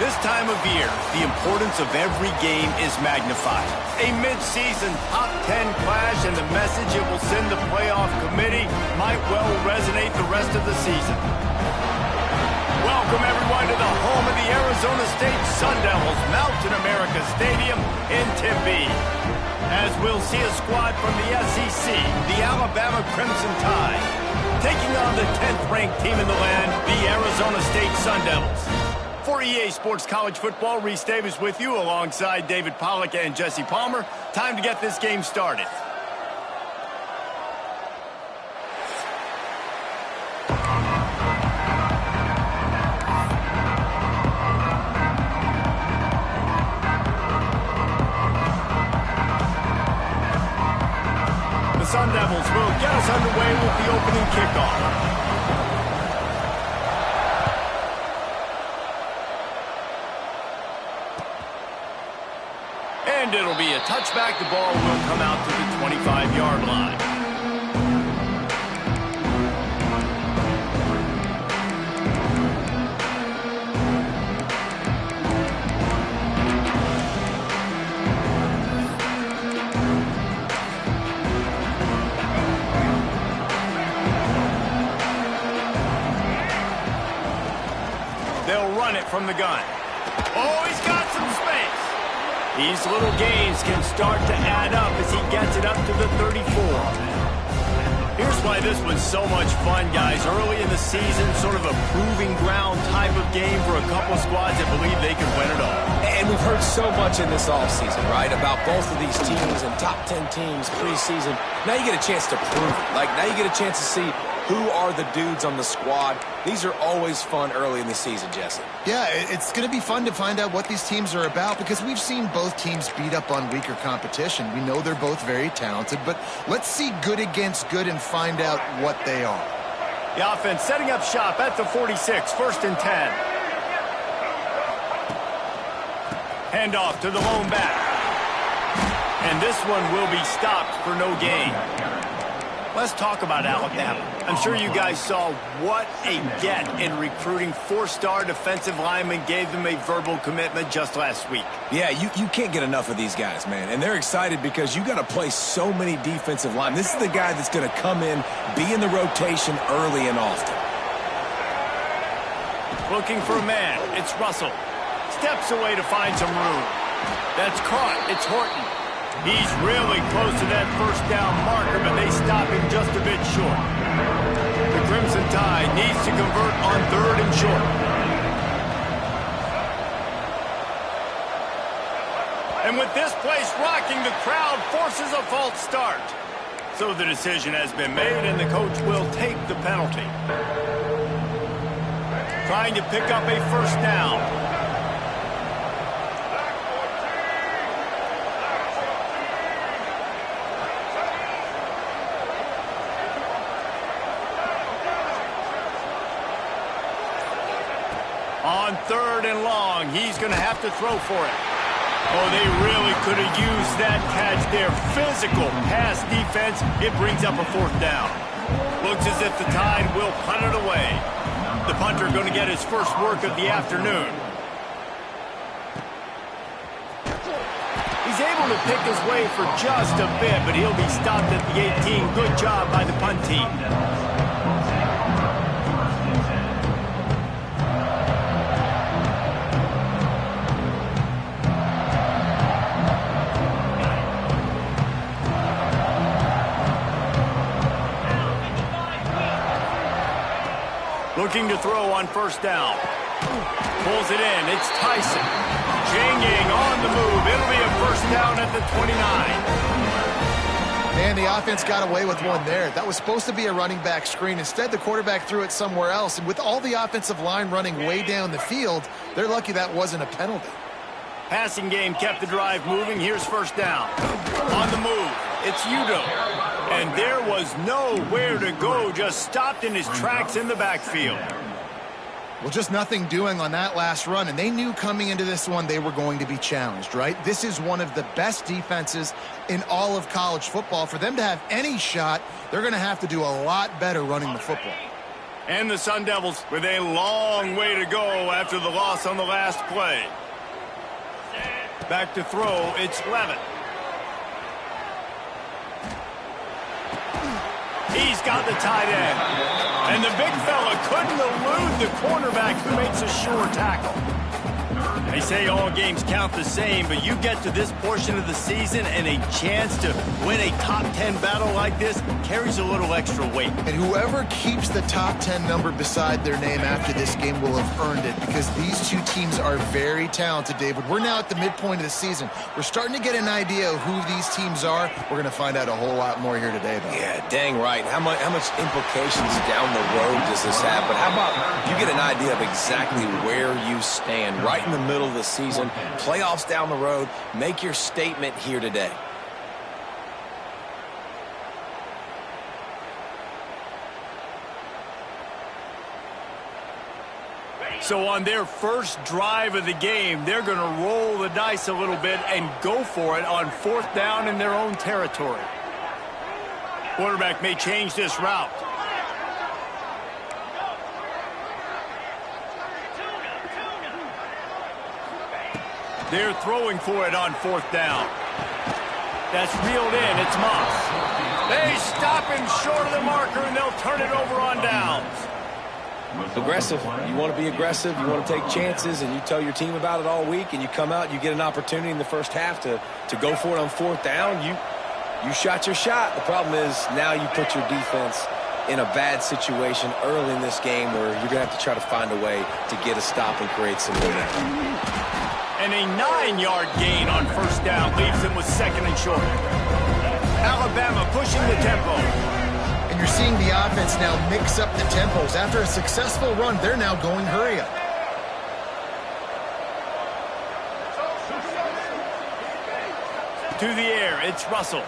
This time of year, the importance of every game is magnified. A mid-season top 10 clash and the message it will send the playoff committee might well resonate the rest of the season. Welcome everyone to the home of the Arizona State Sun Devils, Mountain America Stadium in Tempe. As we'll see a squad from the SEC, the Alabama Crimson Tide, taking on the 10th-ranked team in the land, the Arizona State Sun Devils. For EA Sports College Football, Reese Davis with you alongside David Pollack and Jesse Palmer. Time to get this game started. The Sun Devils will get us underway with the opening kickoff. And it'll be a touchback. The ball will come out to the 25-yard line. They'll run it from the gun. Oh, he's got some space. These little gains can start to add up as he gets it up to the 34. Here's why this was so much fun, guys. Early in the season, sort of a proving ground type of game for a couple squads that believe they can win it all. And we've heard so much in this offseason, right, about both of these teams and top 10 teams preseason. Now you get a chance to prove it. Like, now you get a chance to see who are the dudes on the squad. These are always fun early in the season, Jesse. Yeah, it's going to be fun to find out what these teams are about because we've seen both teams beat up on weaker competition. We know they're both very talented, but let's see good against good and find out what they are. The offense setting up shop at the 46, 1st and 10. Handoff to the lone back. And this one will be stopped for no gain. Let's talk about Alabama. I'm sure you guys saw what a get in recruiting. 4-star defensive linemen gave them a verbal commitment just last week. Yeah, you can't get enough of these guys, man. And they're excited because you got to play so many defensive linemen. This is the guy that's going to come in, be in the rotation early and often. Looking for a man. It's Russell. Steps away to find some room. That's caught. It's Horton. He's really close to that first down marker, but they stop him just a bit short. The Crimson Tide needs to convert on 3rd and short. And with this place rocking, the crowd forces a false start. So the decision has been made, and the coach will take the penalty. Trying to pick up a first down. On 3rd and long, he's going to have to throw for it. Oh, they really could have used that catch there. Physical pass defense. It brings up a 4th down. Looks as if the Tide will punt it away. The punter going to get his first work of the afternoon. He's able to pick his way for just a bit, but he'll be stopped at the 18. Good job by the punt team. Looking to throw on 1st down. Pulls it in. It's Tyson. Janging on the move. It'll be a 1st down at the 29. Man, the offense got away with one there. That was supposed to be a running back screen. Instead, the quarterback threw it somewhere else. And with all the offensive line running way down the field, they're lucky that wasn't a penalty. Passing game kept the drive moving. Here's 1st down. On the move. It's Udo. And there was nowhere to go, just stopped in his tracks in the backfield. Well, just nothing doing on that last run, and they knew coming into this one they were going to be challenged, right? This is one of the best defenses in all of college football. For them to have any shot, they're going to have to do a lot better running the football. And the Sun Devils with a long way to go after the loss on the last play. Back to throw, it's Levin. He's got the tight end. And the big fella couldn't elude the cornerback who makes a sure tackle. They say all games count the same, but you get to this portion of the season and a chance to win a top 10 battle like this carries a little extra weight. And whoever keeps the top 10 number beside their name after this game will have earned it, because these two teams are very talented, David. We're now at the midpoint of the season. We're starting to get an idea of who these teams are. We're going to find out a whole lot more here today, though. Yeah, dang right. How much implications down the road does this have? But how about you get an idea of exactly where you stand right in the middle of the season, playoffs down the road, make your statement here today. So on their first drive of the game, they're going to roll the dice a little bit and go for it on 4th down in their own territory. Quarterback may change this route. They're throwing for it on 4th down. That's reeled in. It's Moss. They stop him short of the marker, and they'll turn it over on downs. Aggressive. You want to be aggressive. You want to take chances, and you tell your team about it all week, and you come out, you get an opportunity in the first half to go for it on 4th down. You shot your shot. The problem is now you put your defense in a bad situation early in this game where you're going to have to try to find a way to get a stop and create some momentum. And a 9-yard gain on 1st down leaves them with 2nd and short. Alabama pushing the tempo. And you're seeing the offense now mix up the tempos. After a successful run, they're now going hurry up. To the air, it's Russell.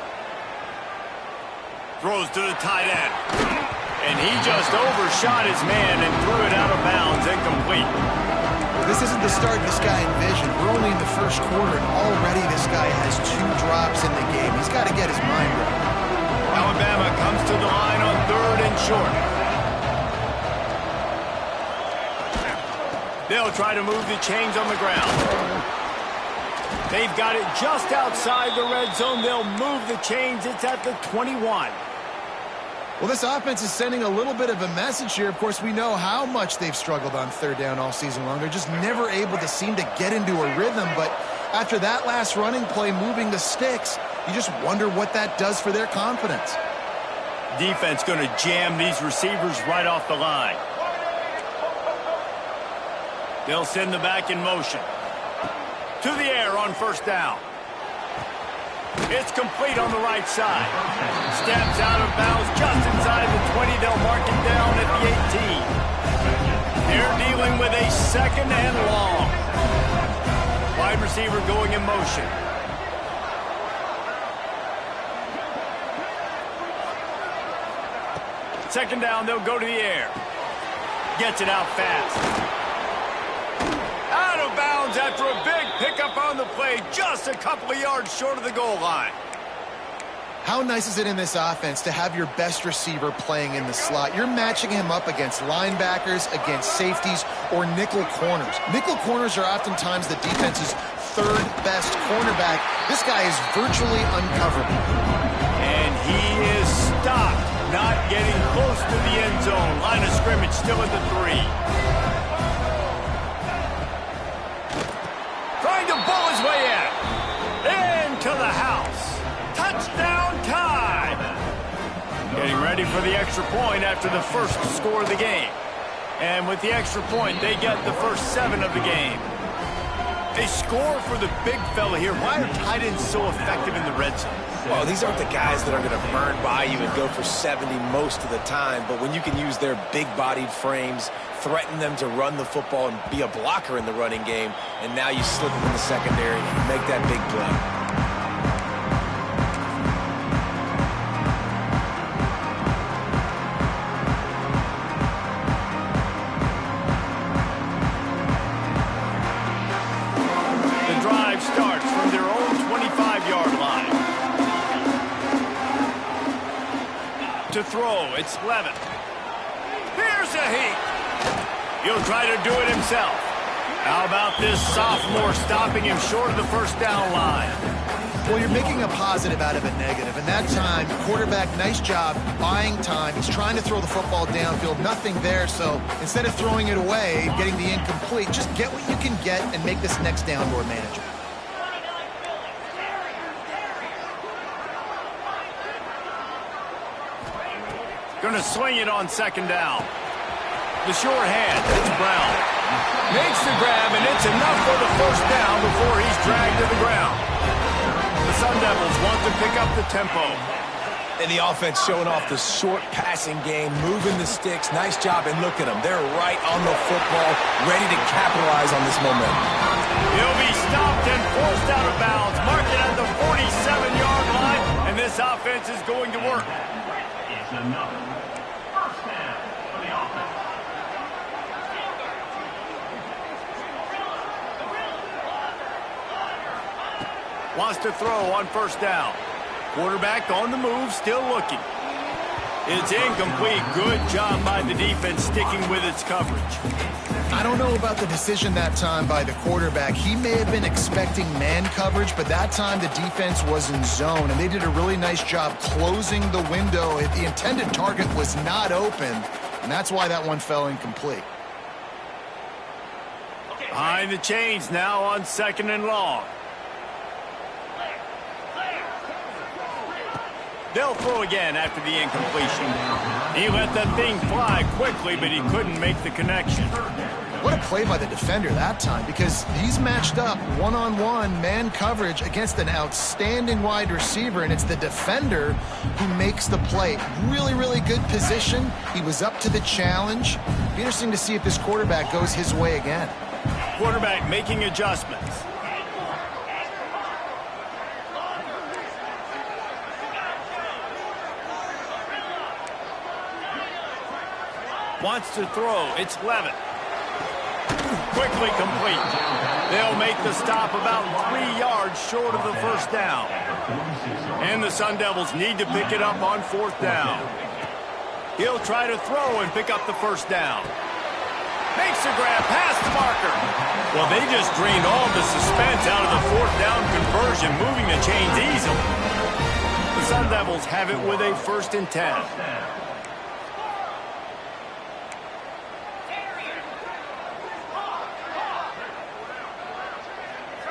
Throws to the tight end. And he just overshot his man and threw it out of bounds, incomplete. This isn't the start this guy envisioned. We're only in the first quarter, and already this guy has 2 drops in the game. He's got to get his mind right. Alabama comes to the line on 3rd and short. They'll try to move the chains on the ground. They've got it just outside the red zone. They'll move the chains. It's at the 21. Well, this offense is sending a little bit of a message here. Of course, we know how much they've struggled on 3rd down all season long. They're just never able to seem to get into a rhythm. But after that last running play, moving the sticks, you just wonder what that does for their confidence. Defense going to jam these receivers right off the line. They'll send the back in motion. To the air on 1st down. It's complete on the right side. Steps out of bounds just inside the 20. They'll mark it down at the 18. They're dealing with a 2nd and long. Wide receiver going in motion. Second down, they'll go to the air. Gets it out fast. Out of bounds after a big pickup on the play, just a couple of yards short of the goal line. How nice is it in this offense to have your best receiver playing in the slot? You're matching him up against linebackers, against safeties, or nickel corners. Nickel corners are oftentimes the defense's 3rd best cornerback. This guy is virtually uncoverable. And he is stopped, not getting close to the end zone. Line of scrimmage still at the 3. Trying to bull his way in. Into the house. Touchdown time. Getting ready for the extra point after the first score of the game. And with the extra point, they get the first 7 of the game. They score for the big fella here. Why are tight ends so effective in the red zone? Well, these aren't the guys that are going to burn by you and go for 70 most of the time, but when you can use their big-bodied frames, threaten them to run the football and be a blocker in the running game, and now you slip them in the secondary and make that big play. Starts from their own 25-yard line. To throw, it's Levin. Here's the heat. He'll try to do it himself. How about this sophomore stopping him short of the first down line? Well, you're making a positive out of a negative. And that time, quarterback, nice job buying time. He's trying to throw the football downfield. Nothing there. So instead of throwing it away, getting the incomplete, just get what you can get and make this next down more manageable. Going to swing it on second down. The short hand. It's Brown. Makes the grab, and it's enough for the first down before he's dragged to the ground. The Sun Devils want to pick up the tempo. And the offense showing off the short passing game, moving the sticks. Nice job, and look at them. They're right on the football, ready to capitalize on this momentum. He'll be stopped and forced out of bounds, marking at the 47-yard line, and this offense is going to work. It's another first down for the offense. Wants to throw on first down. Quarterback on the move, still looking. It's incomplete. Good job by the defense sticking with its coverage. I don't know about the decision that time by the quarterback. He may have been expecting man coverage, but that time the defense was in zone, and they did a really nice job closing the window. The intended target was not open, and that's why that one fell incomplete. Behind the chains now on second and long. They'll throw again after the incompletion. He let that thing fly quickly, but he couldn't make the connection. What a play by the defender that time, because he's matched up one-on-one man coverage against an outstanding wide receiver, and it's the defender who makes the play. Really, really good position. He was up to the challenge. Be interesting to see if this quarterback goes his way again. Quarterback making adjustments. Wants to throw. It's Levitt. Quickly complete. They'll make the stop about 3 yards short of the first down. And the Sun Devils need to pick it up on fourth down. He'll try to throw and pick up the first down. Makes the grab past the marker. Well, they just drained all the suspense out of the fourth down conversion, moving the chains easily. The Sun Devils have it with a 1st and 10.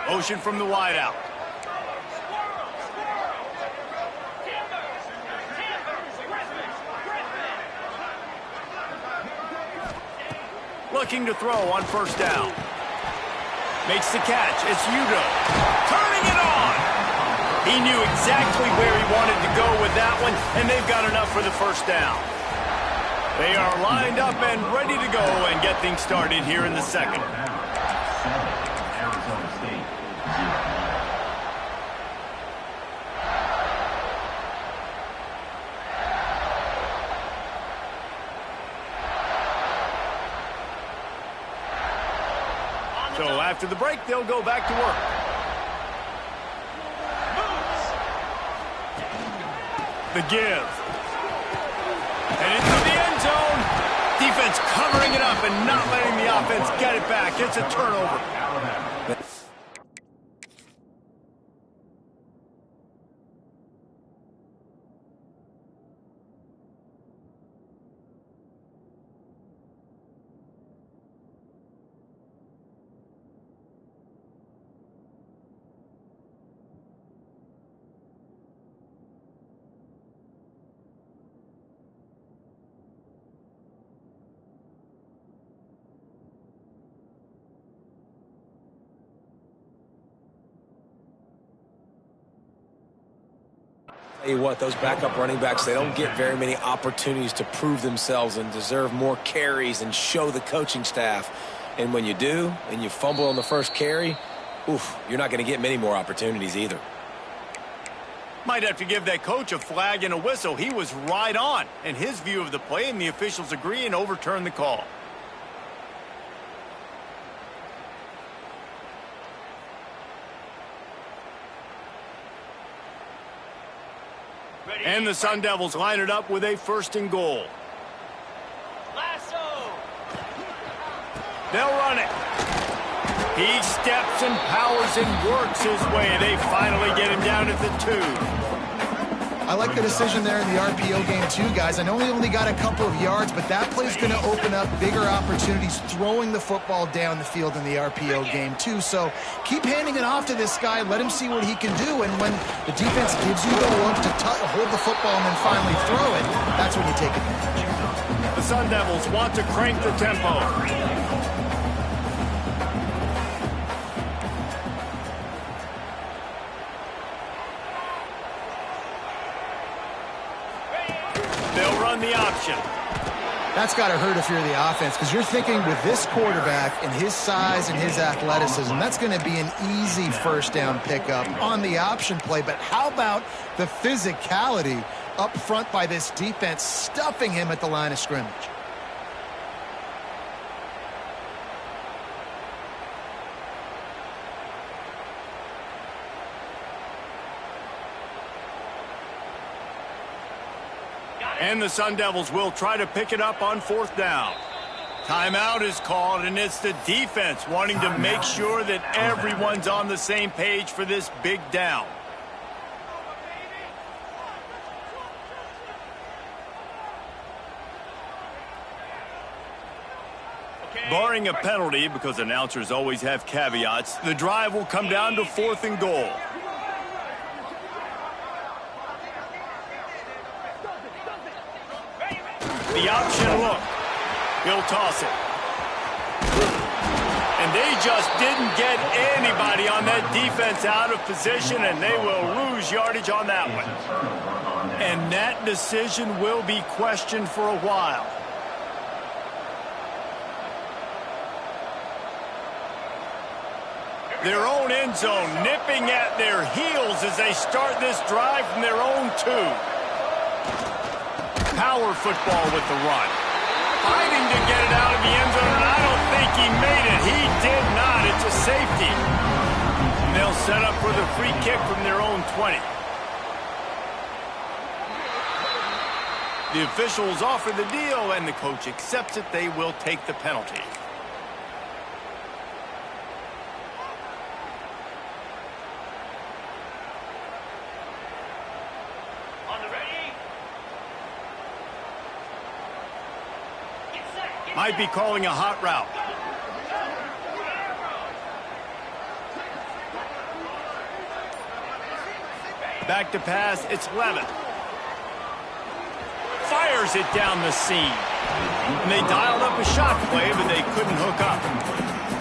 Motion from the wideout. Looking to throw on first down. Makes the catch. It's Udo. Turning it on. He knew exactly where he wanted to go with that one, and they've got enough for the first down. They are lined up and ready to go and get things started here in the second. Arizona State. So after the break, they'll go back to work. The give. And into the end zone. Defense covering it up and not letting the offense get it back. It's a turnover. Tell you what, those backup running backs, they don't get very many opportunities to prove themselves and deserve more carries and show the coaching staff. And when you do, and you fumble on the first carry, oof, you're not going to get many more opportunities either. Might have to give that coach a flag and a whistle. He was right on in his view of the play, and the officials agree and overturn the call. And the Sun Devils line it up with a 1st and goal. Lasso. They'll run it. He steps and powers and works his way. They finally get him down at the 2. I like the decision there in the RPO game too, guys. I know he only got a couple of yards, but that play's going to open up bigger opportunities throwing the football down the field in the RPO game too. So keep handing it off to this guy. Let him see what he can do. And when the defense gives you the look to hold the football and then finally throw it, that's when you take advantage. The Sun Devils want to crank the tempo. They'll run the option. That's got to hurt if you're the offense, because you're thinking with this quarterback and his size and his athleticism, that's going to be an easy first down pickup on the option play. But how about the physicality up front by this defense, stuffing him at the line of scrimmage? And the Sun Devils will try to pick it up on 4th down. Timeout is called, and it's the defense wanting to make sure that everyone's on the same page for this big down. Barring a penalty, because announcers always have caveats, the drive will come down to 4th and goal. The option look. He'll toss it. And they just didn't get anybody on that defense out of position, and they will lose yardage on that one. And that decision will be questioned for a while. Their own end zone nipping at their heels as they start this drive from their own 2. Power football with the run. Fighting to get it out of the end zone, and I don't think he made it. He did not. It's a safety. And they'll set up for the free kick from their own 20. The officials offer the deal, and the coach accepts it. They will take the penalty. Might be calling a hot route. Back to pass, it's Levin. Fires it down the seam. And they dialed up a shot play, but they couldn't hook up.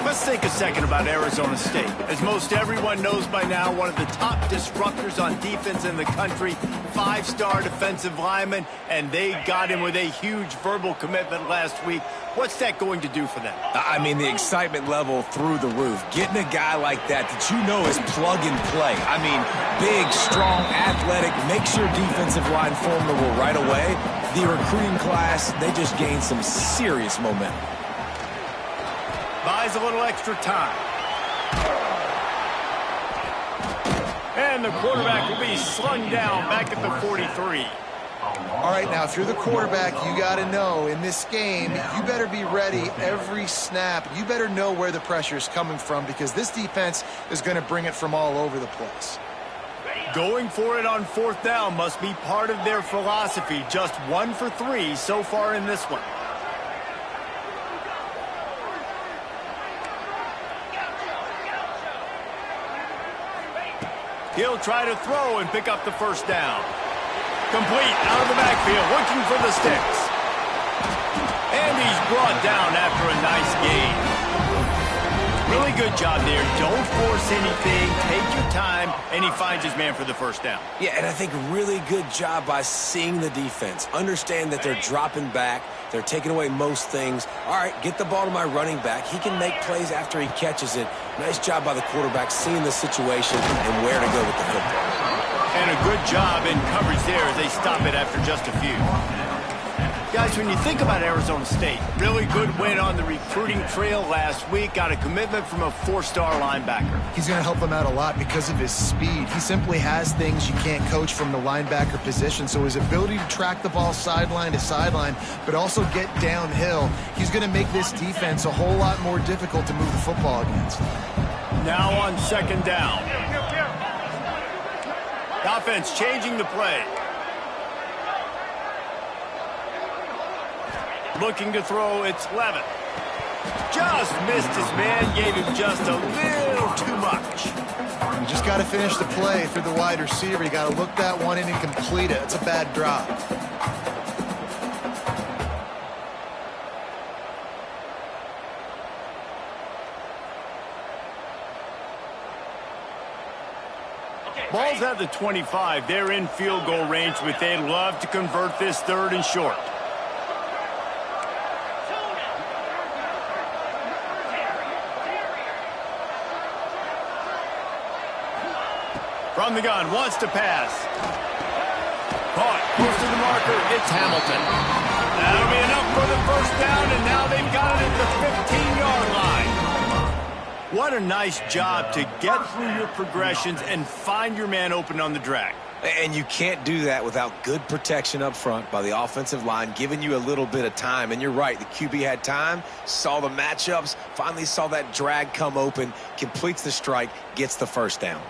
Let's think a second about Arizona State. As most everyone knows by now, one of the top disruptors on defense in the country, 5-star defensive lineman, and they got him with a huge verbal commitment last week. What's that going to do for them? I mean, the excitement level through the roof. Getting a guy like that you know is plug and play. I mean, big, strong, athletic, makes your defensive line formidable right away. The recruiting class, they just gained some serious momentum. Buys a little extra time. And the quarterback will be slung down back at the 43. All right, now, if you're the quarterback, you got to know in this game, you better be ready every snap. You better know where the pressure is coming from, because this defense is going to bring it from all over the place. Going for it on 4th down must be part of their philosophy. Just 1 for 3 so far in this one. He'll try to throw and pick up the first down. Complete out of the backfield, looking for the sticks. And he's brought down after a nice gain. Really good job there. Don't force anything. Take your time. And he finds his man for the first down. Yeah, and I think really good job by seeing the defense. Understand that they're dropping back. They're taking away most things. All right, get the ball to my running back. He can make plays after he catches it. Nice job by the quarterback seeing the situation and where to go with the football. And a good job in coverage there as they stop it after just a few. Guys, when you think about Arizona State, really good win on the recruiting trail last week. Got a commitment from a 4-star linebacker. He's going to help them out a lot because of his speed. He simply has things you can't coach from the linebacker position. So his ability to track the ball sideline to sideline, but also get downhill, he's going to make this defense a whole lot more difficult to move the football against. Now on second down. The offense changing the play. Looking to throw, it's Levin. Just missed his man, gave him just a little too much. You just got to finish the play through the wide receiver. You got to look that one in and complete it. It's a bad drop. Ball's at the 25. They're in field goal range, but they'd love to convert this 3rd and short. From the gun, wants to pass. Caught, close to the marker, it's Hamilton. That'll be enough for the first down, and now they've got it at the 15-yard line. What a nice job to get through your progressions and find your man open on the drag. And you can't do that without good protection up front by the offensive line, giving you a little bit of time. And you're right, the QB had time, saw the matchups, finally saw that drag come open, completes the strike, gets the first down.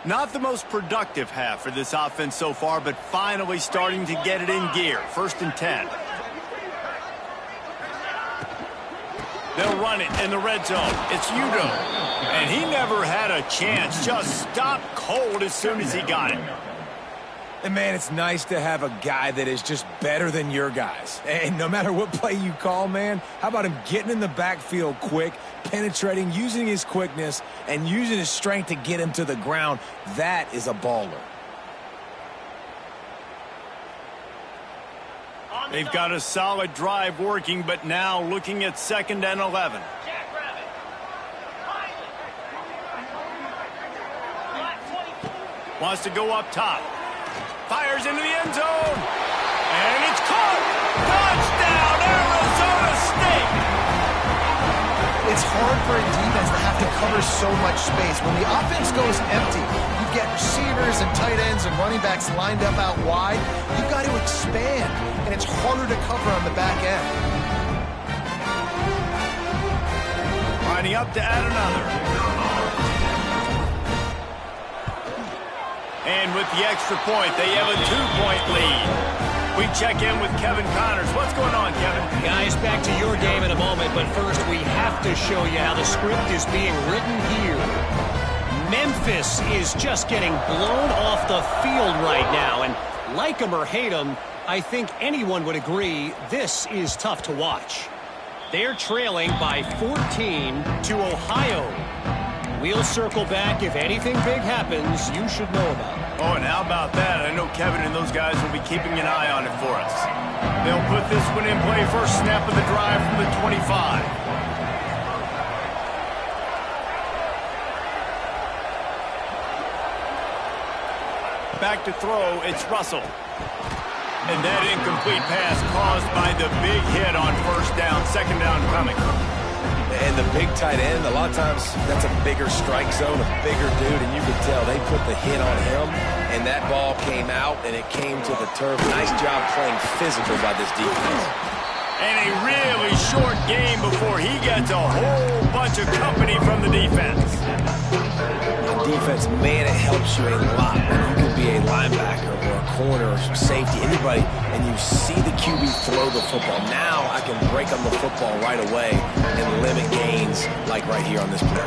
Not the most productive half for this offense so far, but finally starting to get it in gear. 1st and 10. They'll run it in the red zone. It's Udo. And he never had a chance. Just stopped cold as soon as he got it. And, man, it's nice to have a guy that is just better than your guys. And no matter what play you call, man, how about him getting in the backfield quick, penetrating, using his quickness, and using his strength to get him to the ground? That is a baller. They've got a solid drive working, but now looking at 2nd and 11. Wants to go up top. Fires into the end zone. And it's caught. Touchdown, Arizona State. It's hard for a defense to have to cover so much space. When the offense goes empty, you get receivers and tight ends and running backs lined up out wide. You've got to expand, and it's harder to cover on the back end. Lining up to add another. And with the extra point, they have a 2-point lead. We check in with Kevin Connors. What's going on, Kevin? Guys, back to your game in a moment, but first we have to show you how the script is being written here. Memphis is just getting blown off the field right now, and like them or hate them, I think anyone would agree this is tough to watch. They're trailing by 14 to Ohio. We'll circle back. If anything big happens, you should know about it. Oh, and how about that? I know Kevin and those guys will be keeping an eye on it for us. They'll put this one in play first snap of the drive from the 25. Back to throw, it's Russell. And that incomplete pass caused by the big hit on 1st down, 2nd down coming. And the big tight end, a lot of times that's a bigger strike zone, a bigger dude, and you could tell they put the hit on him, and that ball came out, and it came to the turf. Nice job playing physical by this defense. And a really short game before he gets a whole bunch of company from the defense. Defense, man, it helps you a lot when you can be a linebacker or a corner or safety, anybody, and you see the QB throw the football. Now I can break on the football right away and limit gains like right here on this play.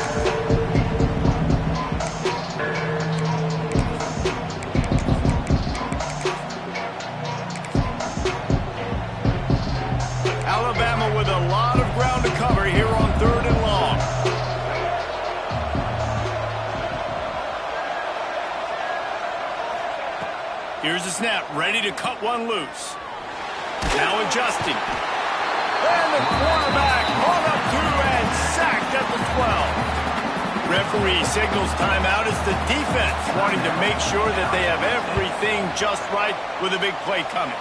Alabama with a lot of ground to cover here on 3rd and long. Here's the snap, ready to cut one loose. Now adjusting. And the quarterback caught up to and sacked at the 12. Referee signals timeout as the defense wanting to make sure that they have everything just right with a big play coming.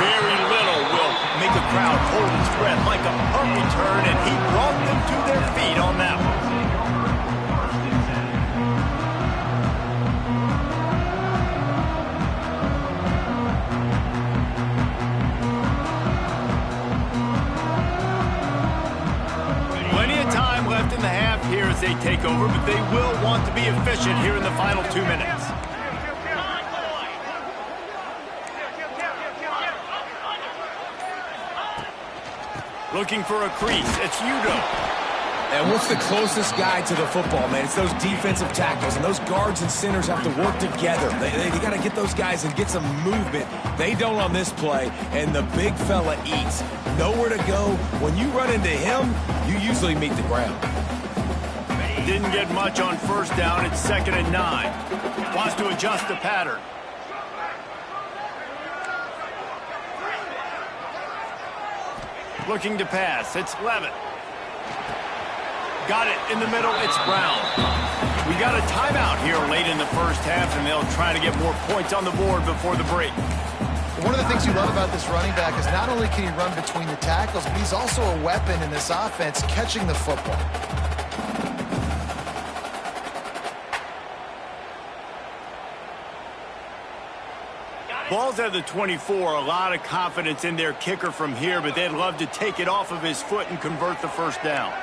Very little will make a crowd hold its breath like a punt return, and he brought them to their feet on that one. Plenty of time left in the half here as they take over, but they will want to be efficient here in the final 2 minutes. Looking for a crease. It's Udo. And what's the closest guy to the football, man? It's those defensive tackles, and those guards and centers have to work together. They got to get those guys and get some movement. They don't on this play, and the big fella eats. Nowhere to go. When you run into him, you usually meet the ground. Didn't get much on first down. It's 2nd and 9. Wants to adjust the pattern. Looking to pass. It's Levitt. Got it in the middle. It's Brown. We got a timeout here late in the first half, and they'll try to get more points on the board before the break. One of the things you love about this running back is not only can he run between the tackles, but he's also a weapon in this offense catching the football. Ball's at the 24. A lot of confidence in their kicker from here, but they'd love to take it off of his foot and convert the first down.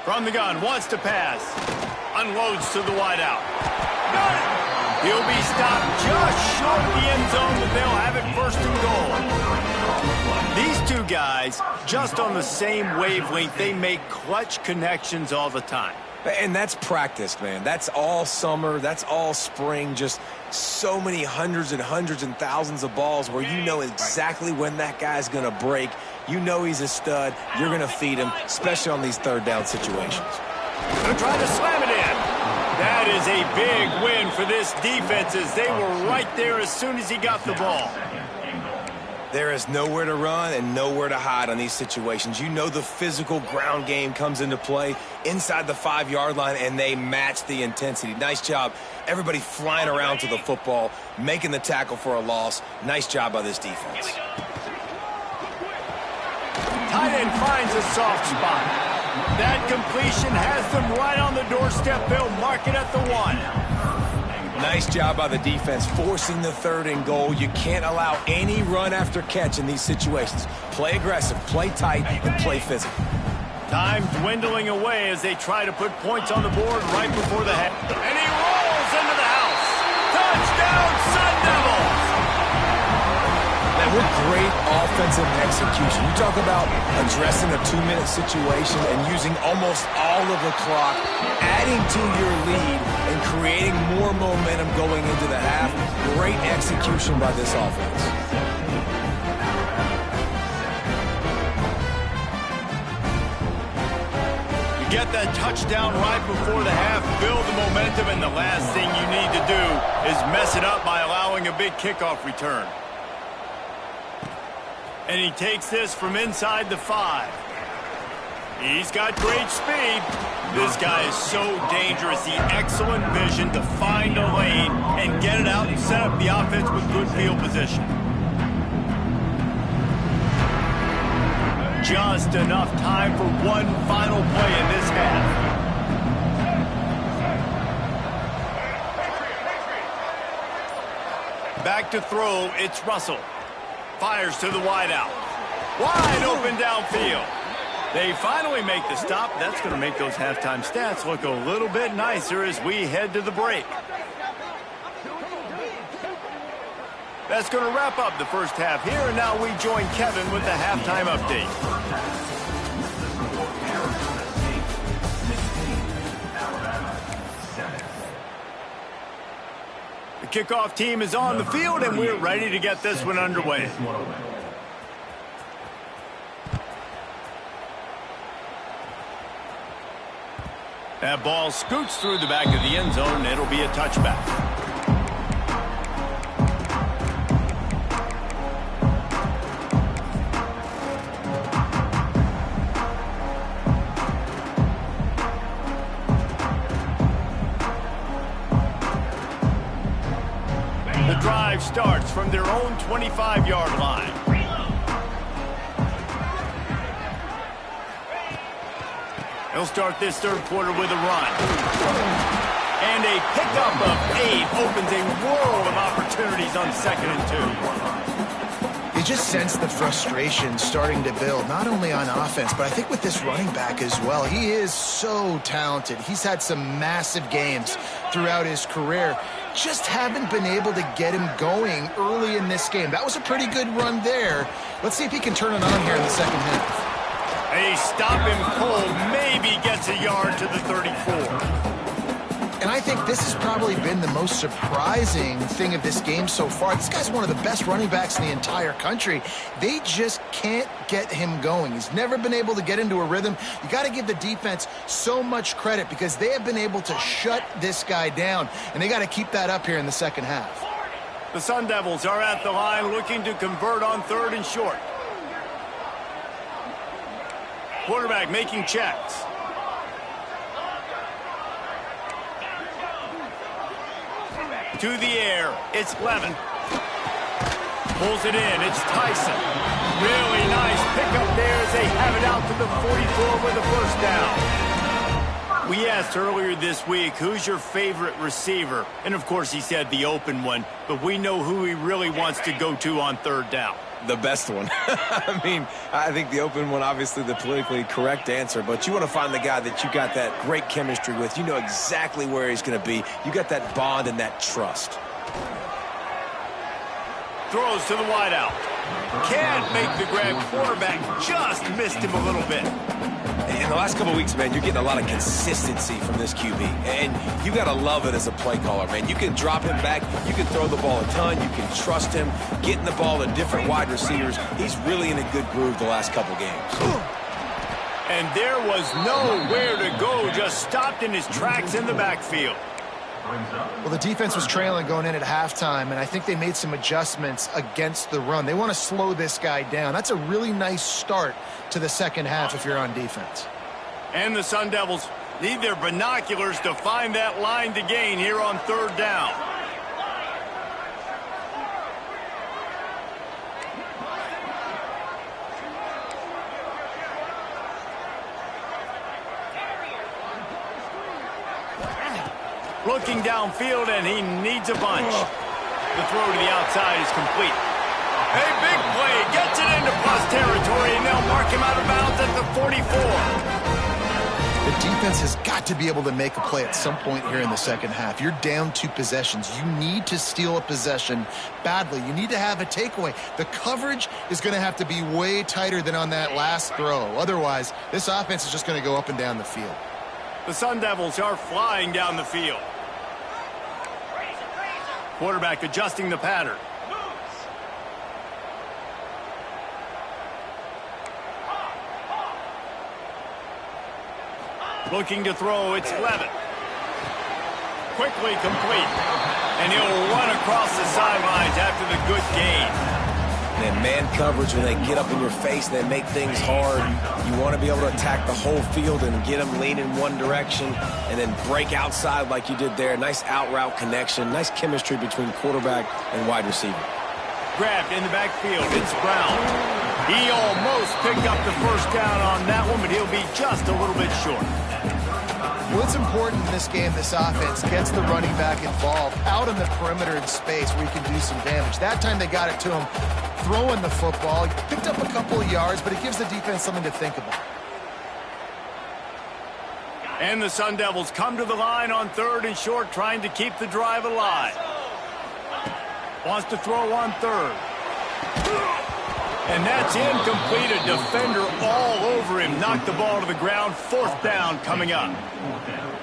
From the gun, wants to pass. Unloads to the wideout. Got it! He'll be stopped just short of the end zone, but they'll have it 1st and goal. These two guys, just on the same wavelength, they make clutch connections all the time. And that's practice, man. That's all summer. That's all spring. Just so many hundreds and hundreds and thousands of balls where you know exactly when that guy's going to break. You know he's a stud. You're going to feed him, especially on these 3rd down situations. Gonna try to slam it in. That is a big win for this defense as they were right there as soon as he got the ball. There is nowhere to run and nowhere to hide on these situations. You know the physical ground game comes into play inside the 5-yard line, and they match the intensity. Nice job. Everybody flying around to the football, making the tackle for a loss. Nice job by this defense. Tight end finds a soft spot. That completion has them right on the doorstep. They'll mark it at the 1. Nice job by the defense, forcing the 3rd and goal. You can't allow any run after catch in these situations. Play aggressive, play tight, and play physical. Time dwindling away as they try to put points on the board right before the half. And he rolls into the house. Touchdown, Sun Devils! Man, what great offensive execution. You talk about addressing a 2-minute situation and using almost all of the clock, adding to your lead, and creating more momentum going into the half. Great execution by this offense. You get that touchdown right before the half, build the momentum, and the last thing you need to do is mess it up by allowing a big kickoff return. And he takes this from inside the 5. He's got great speed. This guy is so dangerous. The excellent vision to find a lane and get it out and set up the offense with good field position. Just enough time for one final play in this half. Back to throw, it's Russell. Fires to the wideout. Wide open downfield. They finally make the stop. That's going to make those halftime stats look a little bit nicer as we head to the break. That's going to wrap up the first half here, and now we join Kevin with the halftime update. The kickoff team is on the field, and we're ready to get this one underway. That ball scoots through the back of the end zone, and it'll be a touchback. The drive starts from their own 25-yard line. He'll start this third quarter with a run. And a pickup of 8 opens a world of opportunities on 2nd and 2. You just sense the frustration starting to build, not only on offense, but I think with this running back as well. He is so talented. He's had some massive games throughout his career. Just haven't been able to get him going early in this game. That was a pretty good run there. Let's see if he can turn it on here in the second half. They stop him cold, maybe gets a yard to the 34. And I think this has probably been the most surprising thing of this game so far. This guy's one of the best running backs in the entire country. They just can't get him going. He's never been able to get into a rhythm. You got to give the defense so much credit because they have been able to shut this guy down, and they got to keep that up here in the second half. The Sun Devils are at the line looking to convert on 3rd and short. Quarterback making checks. To the air, it's Levin. Pulls it in, it's Tyson. Really nice pickup there as they have it out to the 44 with a first down. We asked earlier this week, who's your favorite receiver? And of course he said the open one, but we know who he really wants to go to on 3rd down. The best one. I mean, I think the open one, obviously the politically correct answer, but you want to find the guy that you got that great chemistry with. You know exactly where he's going to be. You got that bond and that trust. Throws to the wideout. Can't make the grab. Quarterback just missed him a little bit. In the last couple of weeks, man, you're getting a lot of consistency from this QB. And you got to love it as a play caller, man. You can drop him back. You can throw the ball a ton. You can trust him. Getting the ball to different wide receivers. He's really in a good groove the last couple games. And there was nowhere to go. Just stopped in his tracks in the backfield. Well, the defense was trailing going in at halftime, and I think they made some adjustments against the run. They want to slow this guy down. That's a really nice start to the second half if you're on defense. And the Sun Devils need their binoculars to find that line to gain here on 3rd down. Looking downfield, and he needs a bunch. The throw to the outside is complete. A big play, gets it into plus territory, and they'll mark him out of bounds at the 44. The defense has got to be able to make a play at some point here in the second half. You're down 2 possessions. You need to steal a possession badly. You need to have a takeaway. The coverage is going to have to be way tighter than on that last throw. Otherwise, this offense is just going to go up and down the field. The Sun Devils are flying down the field. Quarterback adjusting the pattern. Looking to throw, it's Levin. Quickly complete. And he'll run across the sidelines after the good gain. And man coverage, when they get up in your face, they make things hard. You want to be able to attack the whole field and get them leaning one direction and then break outside like you did there. Nice out route connection. Nice chemistry between quarterback and wide receiver. Grabbed in the backfield. It's Brown. He almost picked up the first down on that one, but he'll be just a little bit short. Well, it's important in this game, this offense gets the running back involved out on the perimeter in space where he can do some damage. That time they got it to him throwing the football. He picked up a couple of yards, but it gives the defense something to think about. And the Sun Devils come to the line on 3rd and short, trying to keep the drive alive. Wants to throw on 3rd. And that's incomplete. A defender all over him. Knocked the ball to the ground. 4th down coming up.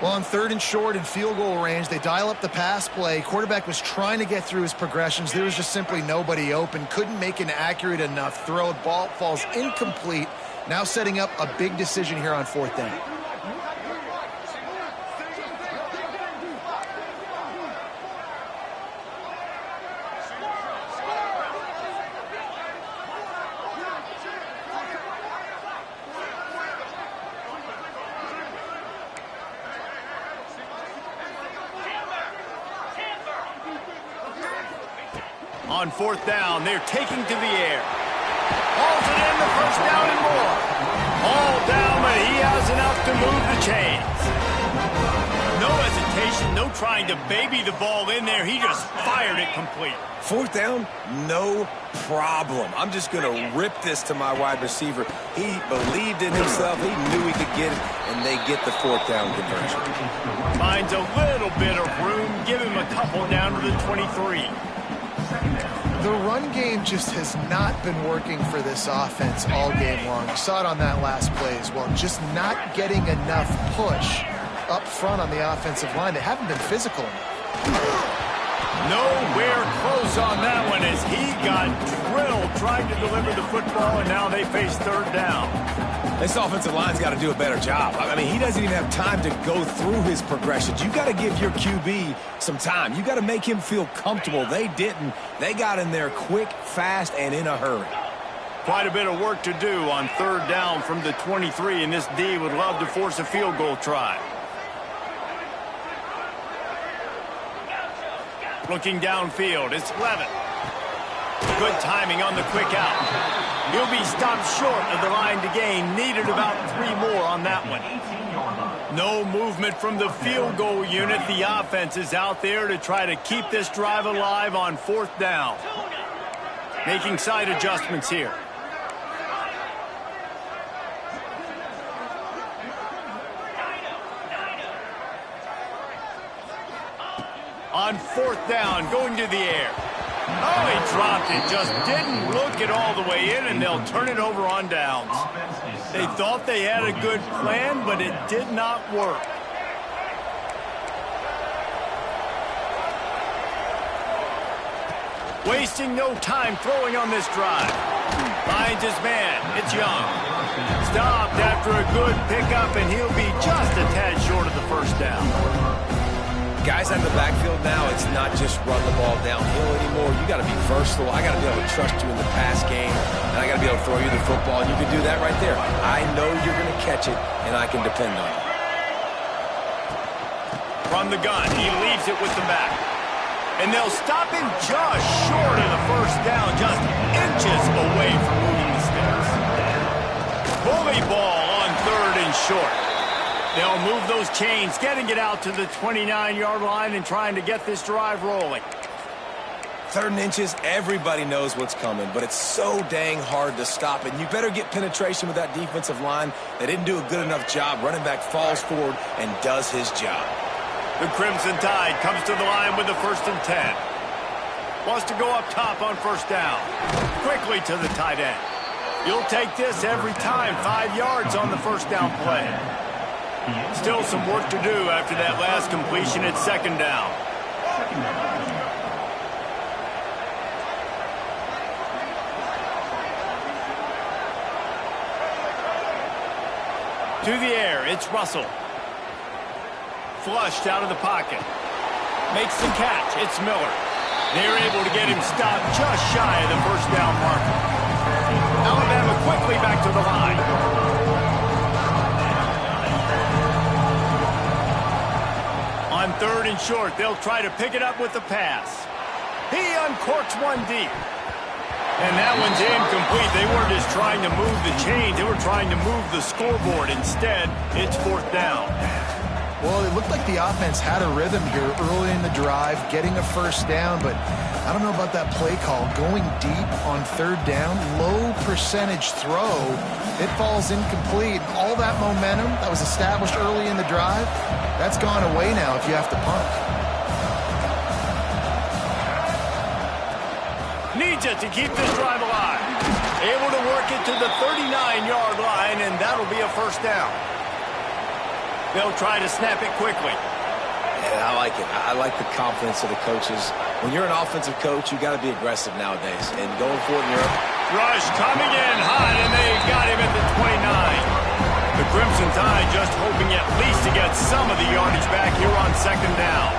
Well, on 3rd and short in field goal range, they dial up the pass play. Quarterback was trying to get through his progressions. There was just simply nobody open. Couldn't make an accurate enough throw. Ball falls incomplete. Now setting up a big decision here on 4th down. On fourth down, they're taking to the air. Hauls it in, the first down and more. All down, but he has enough to move the chains. No hesitation, no trying to baby the ball in there. He just fired it complete. Fourth down, no problem. I'm just going to rip this to my wide receiver. He believed in himself. He knew he could get it, and they get the fourth down conversion. Finds a little bit of room. Give him a couple down to the 23. The run game just has not been working for this offense all game long. You saw it on that last play as well. Just not getting enough push up front on the offensive line. They haven't been physical enough. Nowhere close on that one as he got drilled trying to deliver the football, and now they face third down. This offensive line's got to do a better job. I mean, he doesn't even have time to go through his progressions. You got to give your QB some time. You got to make him feel comfortable. They didn't. They got in there quick, fast, and in a hurry. Quite a bit of work to do on third down from the 23, and this D would love to force a field goal try. Looking downfield, it's Levitt. Good timing on the quick out. He'll be stopped short of the line to gain. Needed about 3 more on that one. No movement from the field goal unit. The offense is out there to try to keep this drive alive on fourth down. Making side adjustments here. On fourth down, going to the air. Oh, he dropped it. Just didn't look it all the way in, and they'll turn it over on downs. They thought they had a good plan, but it did not work. Wasting no time throwing on this drive. Finds his man. It's Young. Stopped after a good pickup, and he'll be just a tad short of the first down. Guys out of the backfield now, it's not just run the ball downhill anymore. You got to be versatile. I got to be able to trust you in the pass game, and I got to be able to throw you the football, and you can do that right there. I know you're going to catch it, and I can depend on it. From the gun, he leaves it with the back. And they'll stop him just short of the first down, just inches away from moving the sticks. Bully ball on third and short. They'll move those chains, getting it out to the 29-yard line and trying to get this drive rolling. Third and inches, everybody knows what's coming, but it's so dang hard to stop it. And you better get penetration with that defensive line. They didn't do a good enough job. Running back falls forward and does his job. The Crimson Tide comes to the line with the 1st and 10. Wants to go up top on first down. Quickly to the tight end. You'll take this every time. 5 yards on the first down play. Still some work to do after that last completion at second down. To the air, it's Russell. Flushed out of the pocket. Makes the catch, it's Miller. They're able to get him stopped just shy of the first down marker. Alabama quickly back to the line. On third and short, they'll try to pick it up with the pass. He uncorks one deep. And that one's incomplete. They weren't just trying to move the chains. They were trying to move the scoreboard. Instead, it's fourth down. Well, it looked like the offense had a rhythm here early in the drive, getting a first down, but I don't know about that play call. Going deep on third down, low percentage throw, it falls incomplete. All that momentum that was established early in the drive, that's gone away now if you have to punt. Needs it to keep this drive alive. Able to work it to the 39-yard line, and that'll be a first down. They'll try to snap it quickly. Yeah, I like it. I like the confidence of the coaches. When you're an offensive coach, you got to be aggressive nowadays. And going for it in Europe. Rush coming in hot, and they got him at the 29. The Crimson Tide just hoping at least to get some of the yardage back here on second down.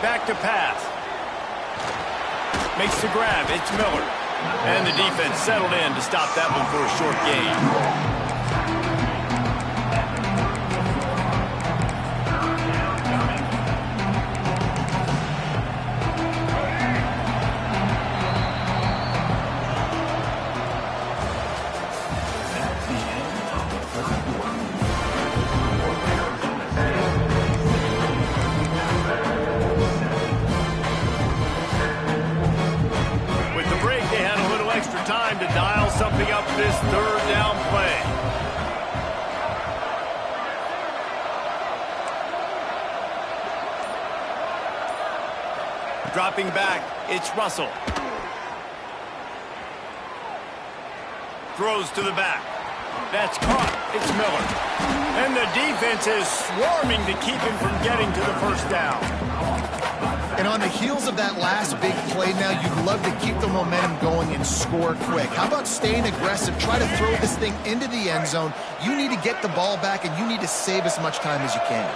Back to pass. Makes the grab. It's Miller. And the defense settled in to stop that one for a short gain. Dropping back, it's Russell. Throws to the back. That's caught. It's Miller. And the defense is swarming to keep him from getting to the first down. And on the heels of that last big play now, you'd love to keep the momentum going and score quick. How about staying aggressive? Try to throw this thing into the end zone. You need to get the ball back, and you need to save as much time as you can.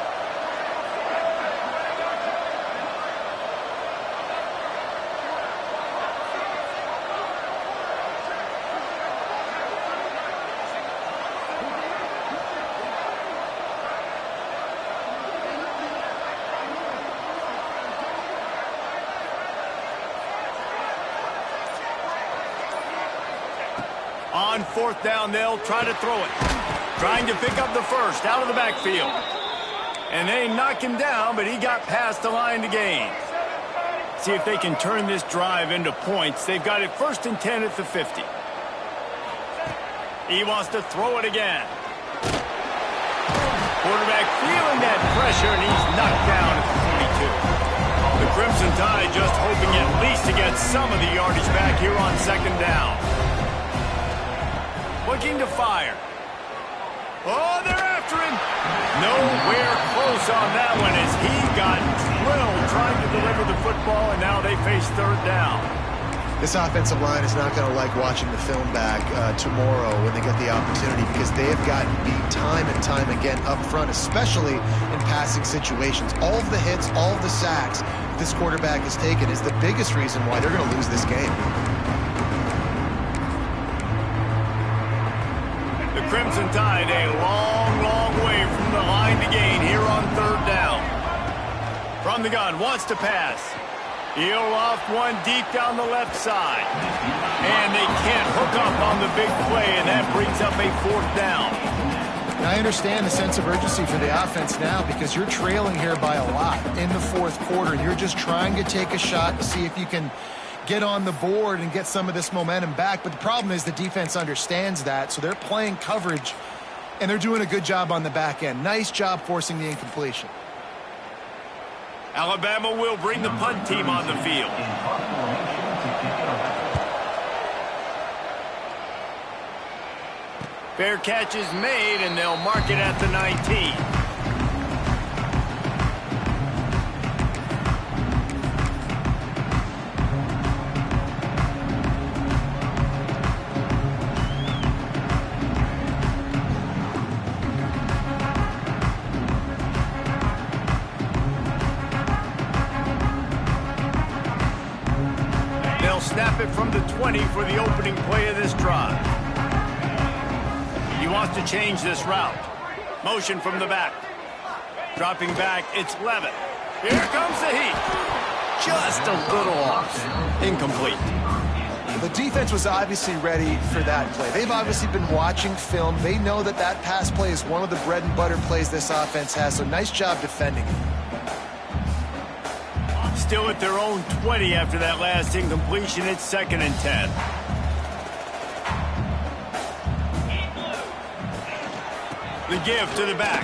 On fourth down, they'll try to throw it. Trying to pick up the first out of the backfield. And they knock him down, but he got past the line to gain. See if they can turn this drive into points. They've got it 1st and 10 at the 50. He wants to throw it again. Quarterback feeling that pressure, and he's knocked down at the 22. The Crimson Tide just hoping at least to get some of the yardage back here on 2nd down. Looking to fire. Oh, they're after him. Nowhere close on that one as he got drilled trying to deliver the football, and now they face 3rd down. This offensive line is not going to like watching the film back tomorrow when they get the opportunity, because they have gotten beat time and time again up front, especially in passing situations. All of the hits, all of the sacks this quarterback has taken is the biggest reason why they're going to lose this game. Crimson Tide a long, long way from the line to gain here on 3rd down. From the gun, wants to pass. He'll off one deep down the left side. And they can't hook up on the big play, and that brings up a 4th down. And I understand the sense of urgency for the offense now, because you're trailing here by a lot in the 4th quarter. You're just trying to take a shot to see if you can get on the board and get some of this momentum back. But the problem is the defense understands that, so they're playing coverage, and they're doing a good job on the back end. Nice job forcing the incompletion. Alabama will bring the punt team on the field. Fair catch is made, and they'll mark it at the 19. Snap it from the 20 for the opening play of this drive. He wants to change this route. Motion from the back. Dropping back, it's Levitt. Here comes the heat. Just a little off. Incomplete. The defense was obviously ready for that play. They've obviously been watching film. They know that that pass play is one of the bread and butter plays this offense has, so nice job defending it. Still at their own 20 after that last incompletion. It's 2nd and 10. The give to the back.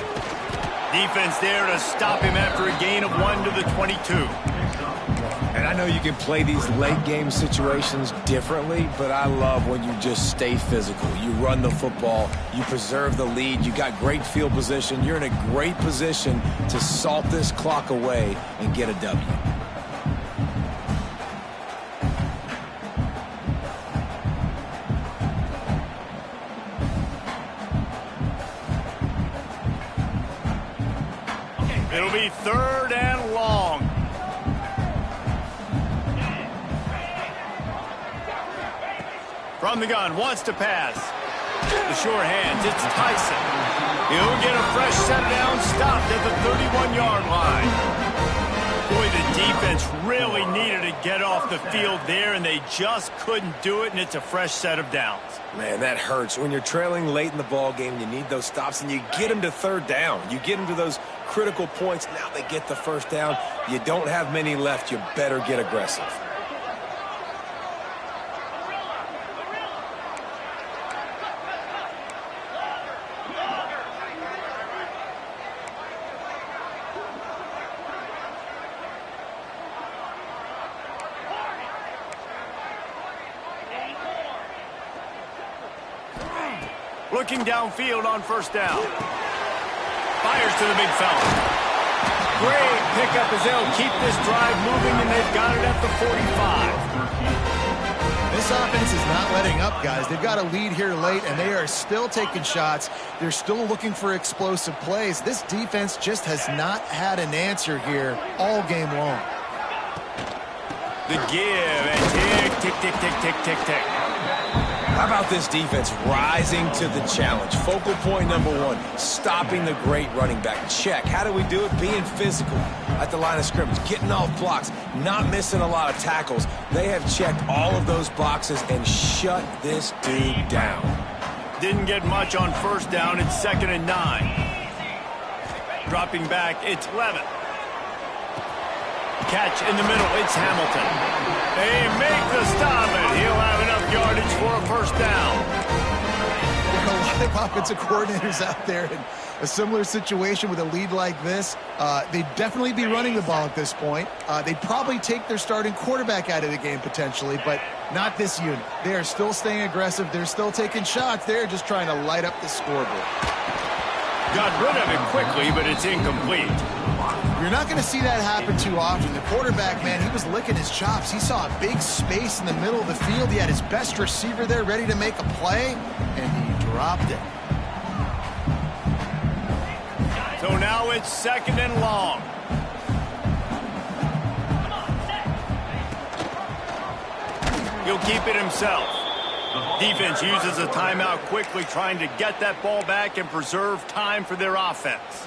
Defense there to stop him after a gain of 1 to the 22. And I know you can play these late game situations differently, but I love when you just stay physical. You run the football, you preserve the lead, you got great field position, you're in a great position to salt this clock away and get a W. It'll be 3rd and long. From the gun, wants to pass. The sure hands, it's Tyson. He'll get a fresh set down, stopped at the 31-yard line. Boy, the defense really needed to get off the field there, and they just couldn't do it, and it's a fresh set of downs. Man, that hurts. When you're trailing late in the ball game, you need those stops, and you get them to 3rd down. You get them to those critical points. Now they get the 1st down. You don't have many left. You better get aggressive. Looking downfield on first down. Fires to the big fella. Great pickup as they'll keep this drive moving, and they've got it at the 45. This offense is not letting up, guys. They've got a lead here late, and they are still taking shots. They're still looking for explosive plays. This defense just has not had an answer here all game long. The give, and tick, tick, tick, tick, tick, tick, tick. How about this defense rising to the challenge? Focal point number one, stopping the great running back. Check. How do we do it? Being physical at the line of scrimmage, getting off blocks, not missing a lot of tackles. They have checked all of those boxes and shut this dude down. Didn't get much on first down. It's 2nd and 9. Dropping back, it's 11. Catch in the middle, it's Hamilton. They make the stop, and he'll have enough yardage for a first down. There are a lot of offensive coordinators out there in a similar situation with a lead like this. They'd definitely be running the ball at this point. They'd probably take their starting quarterback out of the game potentially, but not this unit. They are still staying aggressive. They're still taking shots. They're just trying to light up the scoreboard. Got rid of it quickly, but it's incomplete. You're not going to see that happen too often. The quarterback, man, he was licking his chops. He saw a big space in the middle of the field. He had his best receiver there ready to make a play, and he dropped it. So now it's 2nd and long. He'll keep it himself. Defense uses a timeout quickly, trying to get that ball back and preserve time for their offense.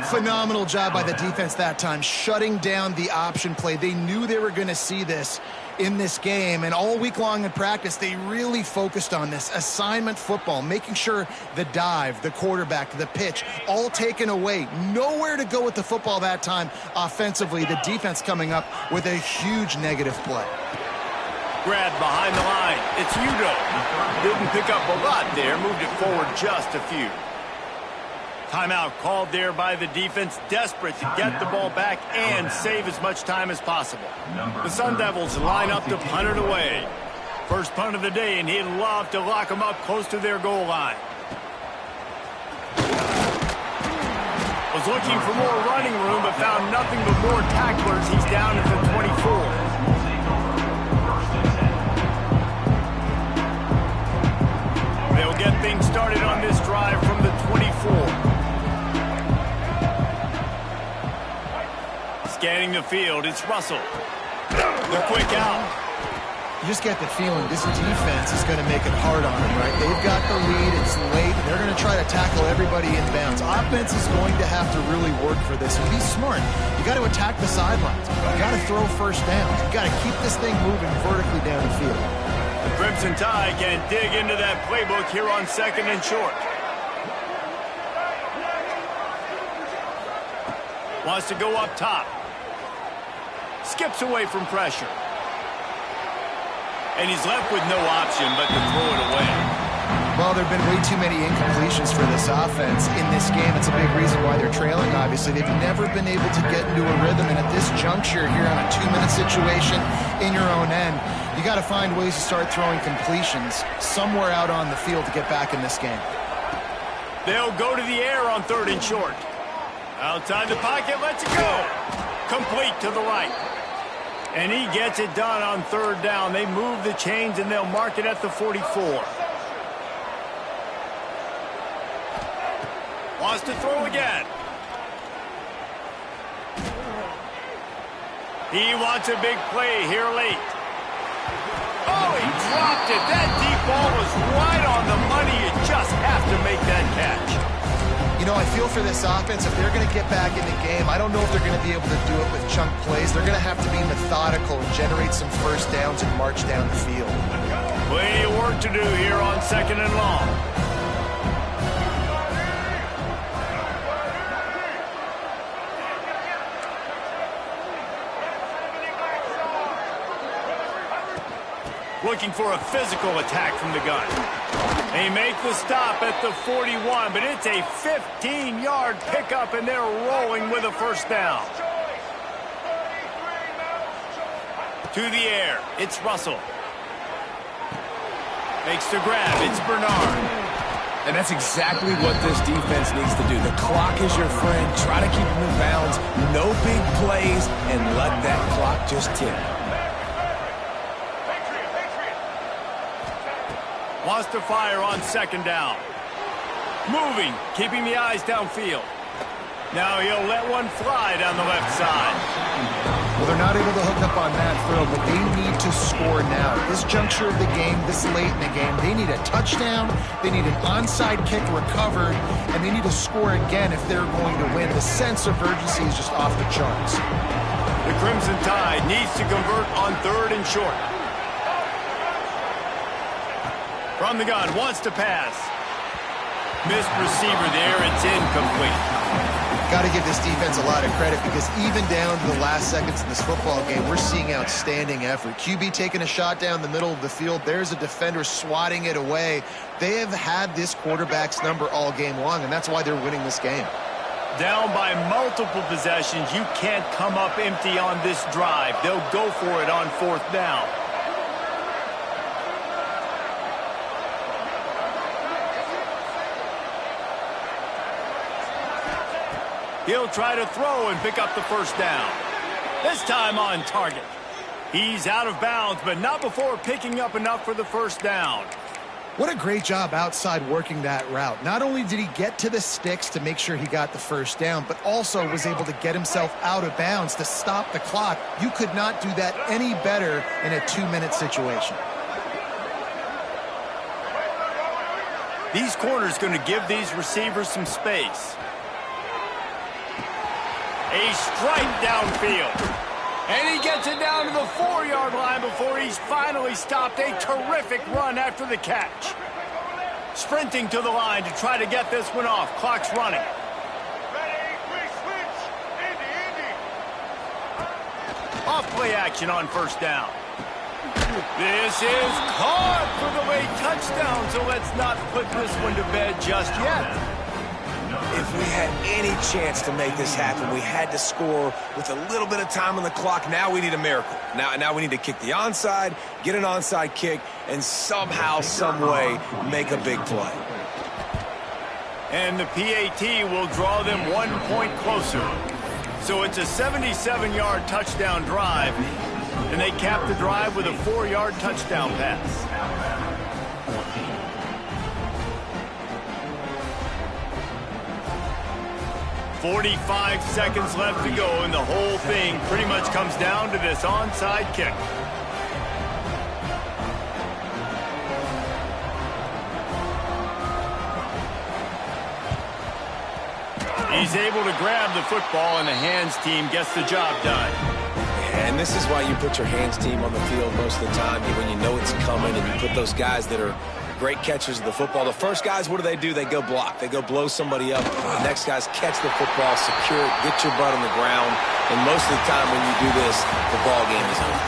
Phenomenal job by the defense that time, shutting down the option play. They knew they were going to see this in this game, and all week long in practice, they really focused on this assignment football, making sure the dive, the quarterback, the pitch, all taken away. Nowhere to go with the football that time offensively. The defense coming up with a huge negative play. Grab behind the line. It's Udo. Didn't pick up a lot there, moved it forward just a few. Timeout called there by the defense, desperate to get the ball back and save as much time as possible. The Sun Devils line up to punt it away. First punt of the day, and he'd love to lock them up close to their goal line. Was looking for more running room, but found nothing but more tacklers. He's down at the 24. They'll get things started on this drive from the 24. Scanning the field, it's Russell. The quick out. You just get the feeling this defense is going to make it hard on them, right? They've got the lead, it's late, and they're going to try to tackle everybody inbounds. Offense is going to have to really work for this and be smart. You got to attack the sidelines. You got to throw first downs. You got to keep this thing moving vertically down the field. The Crimson Tide can dig into that playbook here on 2nd and short. Wants to go up top. Skips away from pressure. And he's left with no option but to throw it away. Well, there have been way too many incompletions for this offense in this game. It's a big reason why they're trailing, obviously. They've never been able to get into a rhythm, and at this juncture here on a 2-minute situation in your own end, you got to find ways to start throwing completions somewhere out on the field to get back in this game. They'll go to the air on 3rd and short. Outside the pocket, lets it go. Complete to the right. And he gets it done on 3rd down. They move the chains, and they'll mark it at the 44. Wants to throw again. He wants a big play here late. Oh, he dropped it. That deep ball was right on the money. You just have to make that catch. You know, I feel for this offense, if they're going to get back in the game, I don't know if they're going to be able to do it with chunk plays. They're going to have to be methodical and generate some first downs and march down the field. Plenty of work to do here on 2nd and long. Looking for a physical attack from the gun. They make the stop at the 41, but it's a 15-yard pickup, and they're rolling with a first down. To the air, it's Russell. Makes the grab, it's Bernard. And that's exactly what this defense needs to do. The clock is your friend. Try to keep them in bounds. No big plays, and let that clock just tick. Wants to fire on second down. Moving, keeping the eyes downfield. Now he'll let one fly down the left side. Well, they're not able to hook up on that throw, but they need to score now. This juncture of the game, this late in the game, they need a touchdown, they need an onside kick recovered, and they need to score again if they're going to win. The sense of urgency is just off the charts. The Crimson Tide needs to convert on 3rd and short. From the gun, wants to pass. Missed receiver there, it's incomplete. Got to give this defense a lot of credit because even down to the last seconds in this football game, we're seeing outstanding effort. QB taking a shot down the middle of the field. There's a defender swatting it away. They have had this quarterback's number all game long, and that's why they're winning this game. Down by multiple possessions, you can't come up empty on this drive. They'll go for it on 4th down. He'll try to throw and pick up the 1st down. This time on target. He's out of bounds, but not before picking up enough for the 1st down. What a great job outside working that route. Not only did he get to the sticks to make sure he got the 1st down, but also was able to get himself out of bounds to stop the clock. You could not do that any better in a 2-minute situation. These corners going to give these receivers some space. A strike downfield. And he gets it down to the 4-yard line before he's finally stopped. A terrific run after the catch. Sprinting to the line to try to get this one off. Clock's running. Off play action on 1st down. This is caught for the late touchdown, so let's not put this one to bed just yet. If we had any chance to make this happen, we had to score with a little bit of time on the clock. Now we need a miracle. Now we need to kick the onside, get an onside kick, and somehow, some way, make a big play. And the PAT will draw them 1 point closer. So it's a 77-yard touchdown drive, and they cap the drive with a 4-yard touchdown pass. 45 seconds left to go, and the whole thing pretty much comes down to this onside kick. He's able to grab the football, and the hands team gets the job done. And this is why you put your hands team on the field most of the time, when you know it's coming, and you put those guys that are great catchers of the football. The first guys, what do? They go block. They go blow somebody up. The next guys catch the football, secure it, get your butt on the ground. And most of the time when you do this, the ball game is over.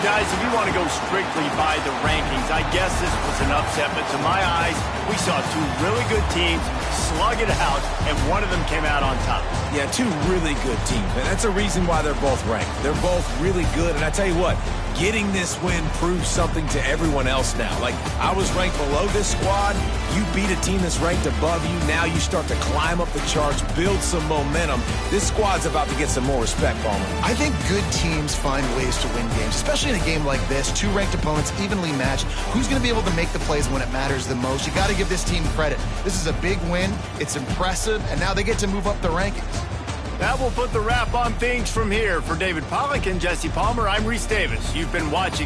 Guys, if you want to go strictly by the rankings, I guess this was an upset. But to my eyes, we saw 2 really good teams slug it out, and one of them came out on top. Yeah, 2 really good teams. And that's a reason why they're both ranked. They're both really good. And I tell you what, getting this win proves something to everyone else now. Like, I was ranked below this squad. You beat a team that's ranked above you. Now you start to climb up the charts, build some momentum. This squad's about to get some more respect, Bama. I think good teams find ways to win games, especially in a game like this. 2 ranked opponents, evenly matched. Who's going to be able to make the plays when it matters the most? You got to give this team credit. This is a big win. It's impressive, and now they get to move up the rankings. That will put the wrap on things from here. For David Pollack and Jesse Palmer, I'm Reese Davis. You've been watching